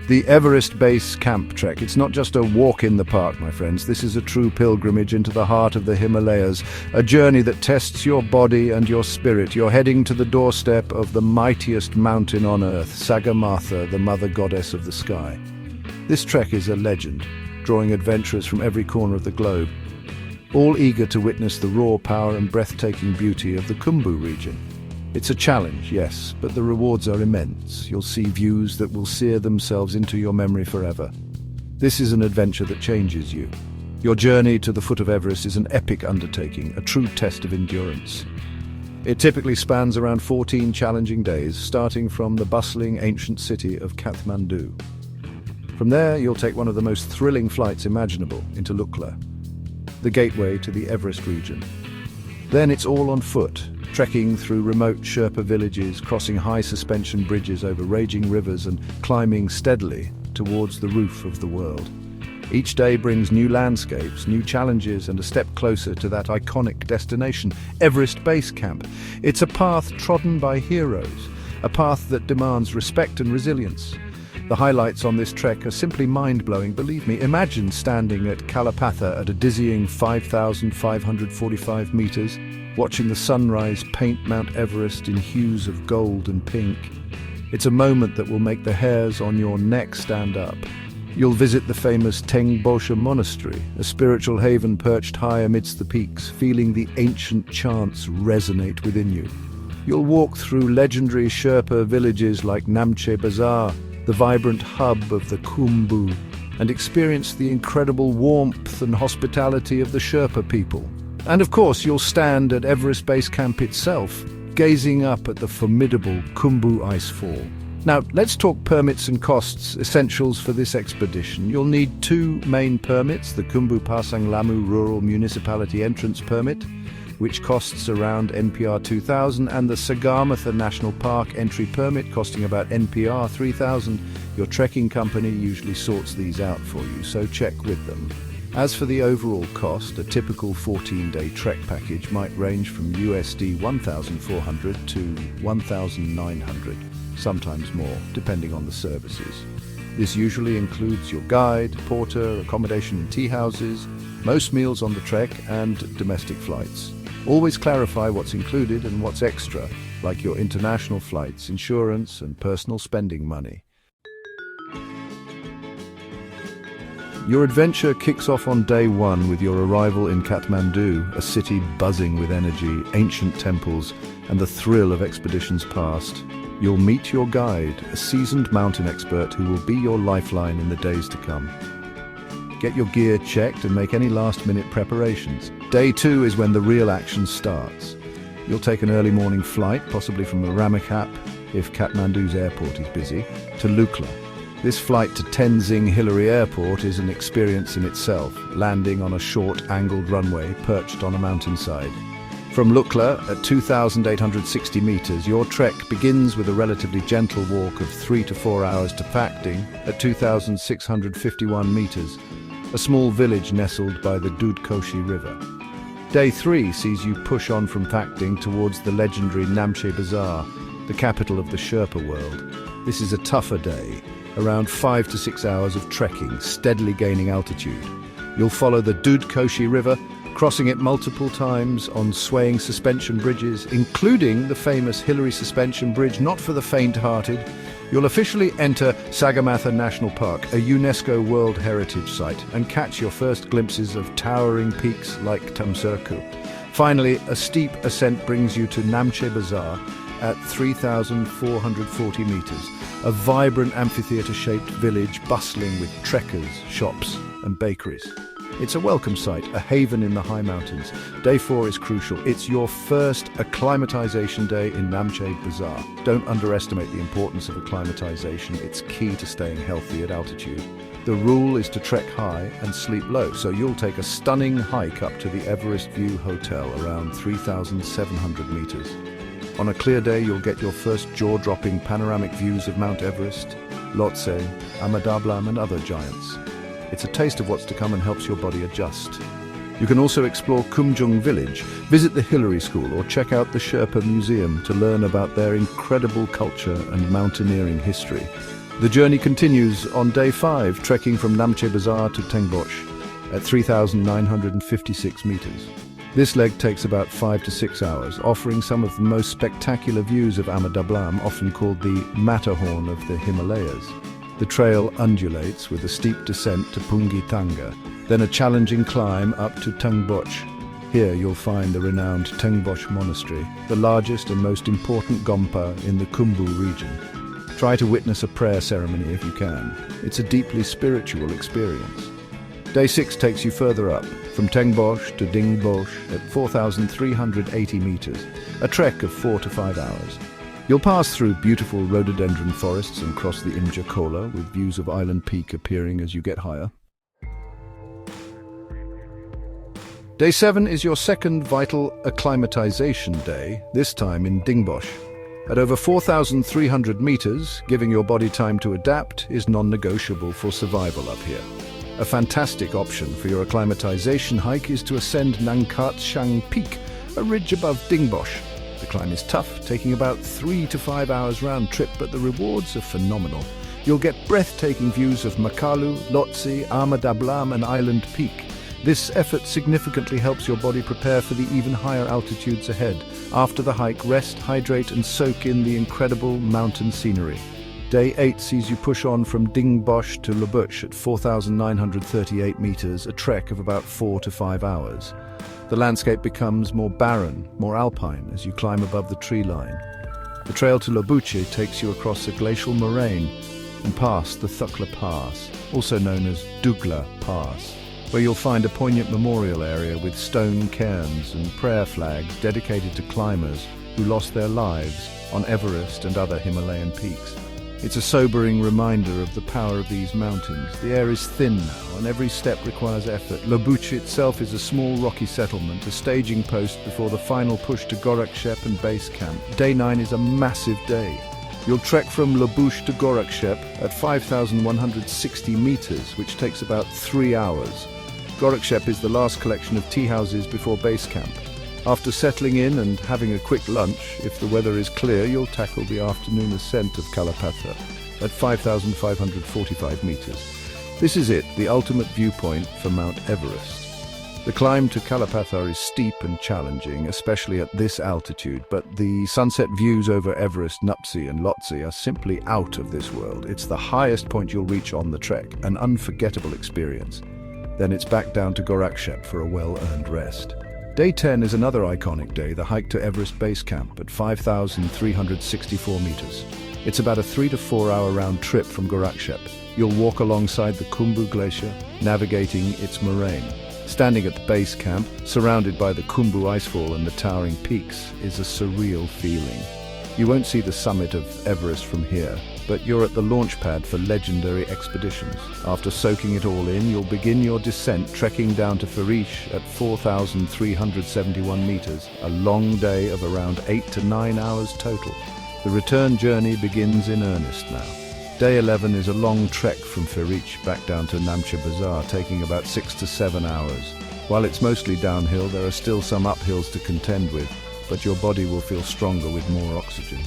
The Everest Base Camp Trek. It's not just a walk in the park, my friends. This is a true pilgrimage into the heart of the Himalayas, a journey that tests your body and your spirit. You're heading to the doorstep of the mightiest mountain on earth, Sagarmatha, the mother goddess of the sky. This trek is a legend, drawing adventurers from every corner of the globe, all eager to witness the raw power and breathtaking beauty of the Khumbu region. It's a challenge, yes, but the rewards are immense. You'll see views that will sear themselves into your memory forever. This is an adventure that changes you. Your journey to the foot of Everest is an epic undertaking, a true test of endurance. It typically spans around 14 challenging days, starting from the bustling ancient city of Kathmandu. From there, you'll take one of the most thrilling flights imaginable into Lukla, the gateway to the Everest region. Then it's all on foot, trekking through remote Sherpa villages, crossing high suspension bridges over raging rivers and climbing steadily towards the roof of the world. Each day brings new landscapes, new challenges, and a step closer to that iconic destination, Everest Base Camp. It's a path trodden by heroes, a path that demands respect and resilience. The highlights on this trek are simply mind-blowing, believe me. Imagine standing at Kalaupatha at a dizzying 5,545 meters, watching the sunrise paint Mount Everest in hues of gold and pink. It's a moment that will make the hairs on your neck stand up. You'll visit the famous Tengbosha Monastery, a spiritual haven perched high amidst the peaks, feeling the ancient chants resonate within you. You'll walk through legendary Sherpa villages like Namche Bazaar, the vibrant hub of the Khumbu, and experience the incredible warmth and hospitality of the Sherpa people. And of course, you'll stand at Everest Base Camp itself, gazing up at the formidable Khumbu Icefall. Now, let's talk permits and costs, essentials for this expedition. You'll need two main permits, the Khumbu Pasang Lamu Rural Municipality Entrance Permit, which costs around NPR 2,000, and the Sagarmatha National Park Entry Permit, costing about NPR 3,000. Your trekking company usually sorts these out for you, so check with them. As for the overall cost, a typical 14-day trek package might range from USD 1,400 to 1,900, sometimes more, depending on the services. This usually includes your guide, porter, accommodation in tea houses, most meals on the trek, and domestic flights. Always clarify what's included and what's extra, like your international flights, insurance, and personal spending money. Your adventure kicks off on day one with your arrival in Kathmandu, a city buzzing with energy, ancient temples, and the thrill of expeditions past. You'll meet your guide, a seasoned mountain expert who will be your lifeline in the days to come. Get your gear checked and make any last-minute preparations. Day two is when the real action starts. You'll take an early morning flight, possibly from Ramekap, if Kathmandu's airport is busy, to Lukla. This flight to Tenzing Hillary Airport is an experience in itself, landing on a short, angled runway perched on a mountainside. From Lukla, at 2,860 meters, your trek begins with a relatively gentle walk of 3 to 4 hours to Phakding at 2,651 meters, a small village nestled by the Dudkoshi River. Day 3 sees you push on from Phakding towards the legendary Namche Bazaar, the capital of the Sherpa world. This is a tougher day, around 5 to 6 hours of trekking, steadily gaining altitude. You'll follow the Dudkoshi River, crossing it multiple times on swaying suspension bridges, including the famous Hillary Suspension Bridge, not for the faint-hearted. You'll officially enter Sagarmatha National Park, a UNESCO World Heritage Site, and catch your first glimpses of towering peaks like Tamsurku. Finally, a steep ascent brings you to Namche Bazaar at 3,440 meters, a vibrant amphitheatre-shaped village bustling with trekkers, shops, and bakeries. It's a welcome sight, a haven in the high mountains. Day 4 is crucial. It's your first acclimatization day in Namche Bazaar. Don't underestimate the importance of acclimatization. It's key to staying healthy at altitude. The rule is to trek high and sleep low, so you'll take a stunning hike up to the Everest View Hotel around 3,700 meters. On a clear day, you'll get your first jaw-dropping panoramic views of Mount Everest, Lhotse, Amadablam, and other giants. It's a taste of what's to come and helps your body adjust. You can also explore Kumjung village, visit the Hillary School, or check out the Sherpa Museum to learn about their incredible culture and mountaineering history. The journey continues on day 5, trekking from Namche Bazaar to Tengbosch at 3,956 meters. This leg takes about 5 to 6 hours, offering some of the most spectacular views of Amadablam, often called the Matterhorn of the Himalayas. The trail undulates with a steep descent to Pungitanga, then a challenging climb up to Tengbosch. Here you'll find the renowned Tengbosch Monastery, the largest and most important Gompa in the Khumbu region. Try to witness a prayer ceremony if you can. It's a deeply spiritual experience. Day 6 takes you further up, from Tengbosch to Dingbosch at 4,380 meters, a trek of 4 to 5 hours. You'll pass through beautiful rhododendron forests and cross the Imja Kola, with views of Island Peak appearing as you get higher. Day 7 is your second vital acclimatization day, this time in Dingbosch. At over 4,300 meters, giving your body time to adapt is non-negotiable for survival up here. A fantastic option for your acclimatization hike is to ascend Nangkat Shang Peak, a ridge above Dingbosch. The climb is tough, taking about 3 to 5 hours round trip, but the rewards are phenomenal. You'll get breathtaking views of Makalu, Lhotse, Amadablam and Island Peak. This effort significantly helps your body prepare for the even higher altitudes ahead. After the hike, rest, hydrate and soak in the incredible mountain scenery. Day 8 sees you push on from Dingbosch to Lubush at 4,938 meters, a trek of about 4 to 5 hours. The landscape becomes more barren, more alpine as you climb above the tree line. The trail to Lubuche takes you across a glacial moraine and past the Thukla Pass, also known as Dugla Pass, where you'll find a poignant memorial area with stone cairns and prayer flags dedicated to climbers who lost their lives on Everest and other Himalayan peaks. It's a sobering reminder of the power of these mountains. The air is thin now, and every step requires effort. Lubuche itself is a small rocky settlement, a staging post before the final push to Gorakshep and base camp. Day 9 is a massive day. You'll trek from Lubuche to Gorakshep at 5,160 meters, which takes about 3 hours. Gorakshep is the last collection of tea houses before base camp. After settling in and having a quick lunch, if the weather is clear, you'll tackle the afternoon ascent of Kalapatha at 5,545 meters. This is it, the ultimate viewpoint for Mount Everest. The climb to Kalapatha is steep and challenging, especially at this altitude, but the sunset views over Everest, Nuptse and Lhotse are simply out of this world. It's the highest point you'll reach on the trek, an unforgettable experience. Then it's back down to Gorakshep for a well-earned rest. Day 10 is another iconic day, the hike to Everest Base Camp at 5,364 meters. It's about a 3 to 4 hour round trip from Gorakshep. You'll walk alongside the Khumbu Glacier, navigating its moraine. Standing at the base camp, surrounded by the Khumbu icefall and the towering peaks, is a surreal feeling. You won't see the summit of Everest from here, but you're at the launch pad for legendary expeditions. After soaking it all in, you'll begin your descent trekking down to Farish at 4,371 meters, a long day of around 8 to 9 hours total. The return journey begins in earnest now. Day 11 is a long trek from Farish back down to Namche Bazaar, taking about 6 to 7 hours. While it's mostly downhill, there are still some uphills to contend with, but your body will feel stronger with more oxygen.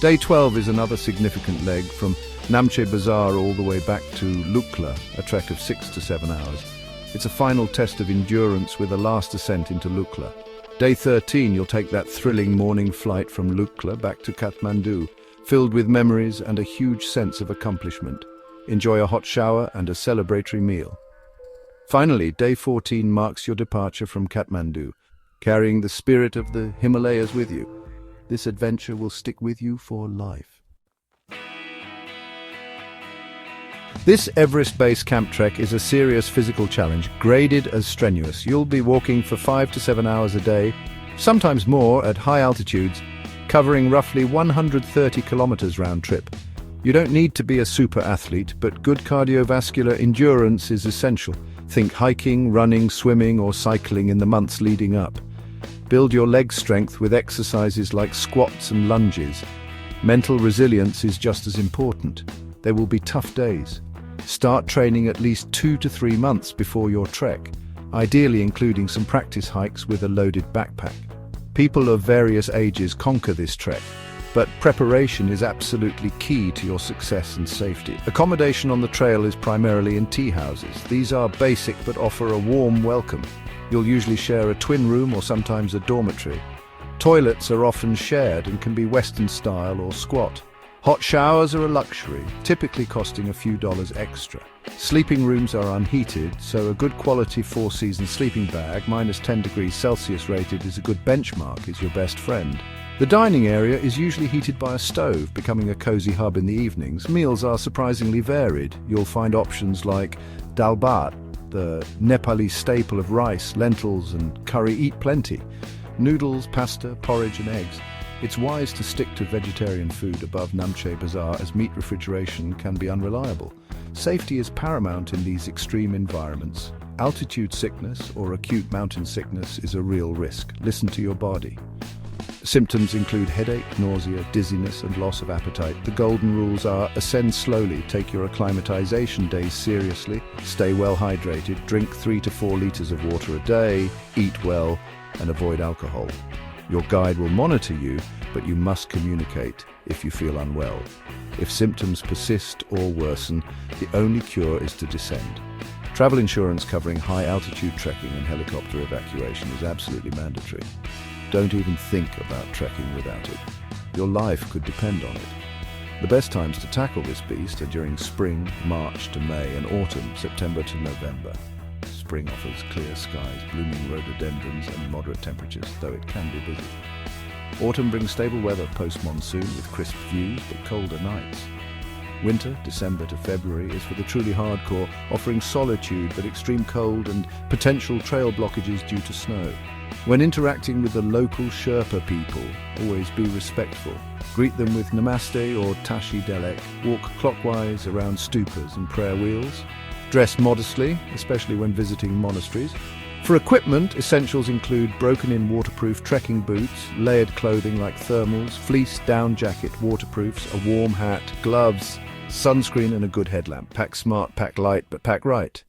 Day 12 is another significant leg from Namche Bazaar all the way back to Lukla, a trek of 6 to 7 hours. It's a final test of endurance with a last ascent into Lukla. Day 13, you'll take that thrilling morning flight from Lukla back to Kathmandu, filled with memories and a huge sense of accomplishment. Enjoy a hot shower and a celebratory meal. Finally, Day 14 marks your departure from Kathmandu, carrying the spirit of the Himalayas with you. This adventure will stick with you for life. This Everest Base Camp Trek is a serious physical challenge, graded as strenuous. You'll be walking for 5 to 7 hours a day, sometimes more at high altitudes, covering roughly 130 kilometers round trip. You don't need to be a super athlete, but good cardiovascular endurance is essential. Think hiking, running, swimming, or cycling in the months leading up. Build your leg strength with exercises like squats and lunges. Mental resilience is just as important. There will be tough days. Start training at least 2 to 3 months before your trek, ideally including some practice hikes with a loaded backpack. People of various ages conquer this trek, but preparation is absolutely key to your success and safety. Accommodation on the trail is primarily in tea houses. These are basic but offer a warm welcome. You'll usually share a twin room or sometimes a dormitory. Toilets are often shared and can be Western style or squat. Hot showers are a luxury, typically costing a few dollars extra. Sleeping rooms are unheated, so a good quality four-season sleeping bag, -10 degrees Celsius rated, is a good benchmark, is your best friend. The dining area is usually heated by a stove, becoming a cozy hub in the evenings. Meals are surprisingly varied. You'll find options like dal bhat, the Nepalese staple of rice, lentils and curry. Eat plenty. Noodles, pasta, porridge and eggs. It's wise to stick to vegetarian food above Namche Bazaar, as meat refrigeration can be unreliable. Safety is paramount in these extreme environments. Altitude sickness or acute mountain sickness is a real risk. Listen to your body. Symptoms include headache, nausea, dizziness and loss of appetite. The golden rules are: ascend slowly, take your acclimatization days seriously, stay well hydrated, drink 3 to 4 liters of water a day, eat well and avoid alcohol. Your guide will monitor you, but you must communicate if you feel unwell. If symptoms persist or worsen, the only cure is to descend. Travel insurance covering high-altitude trekking and helicopter evacuation is absolutely mandatory. Don't even think about trekking without it. Your life could depend on it. The best times to tackle this beast are during spring, March to May, and autumn, September to November. Spring offers clear skies, blooming rhododendrons and moderate temperatures, though it can be busy. Autumn brings stable weather post-monsoon with crisp views but colder nights. Winter, December to February, is for the truly hardcore, offering solitude but extreme cold and potential trail blockages due to snow. When interacting with the local Sherpa people, always be respectful. Greet them with Namaste or Tashi Delek. Walk clockwise around stupas and prayer wheels. Dress modestly, especially when visiting monasteries. For equipment, essentials include broken-in waterproof trekking boots, layered clothing like thermals, fleece down jacket waterproofs, a warm hat, gloves, sunscreen and a good headlamp. Pack smart, pack light, but pack right.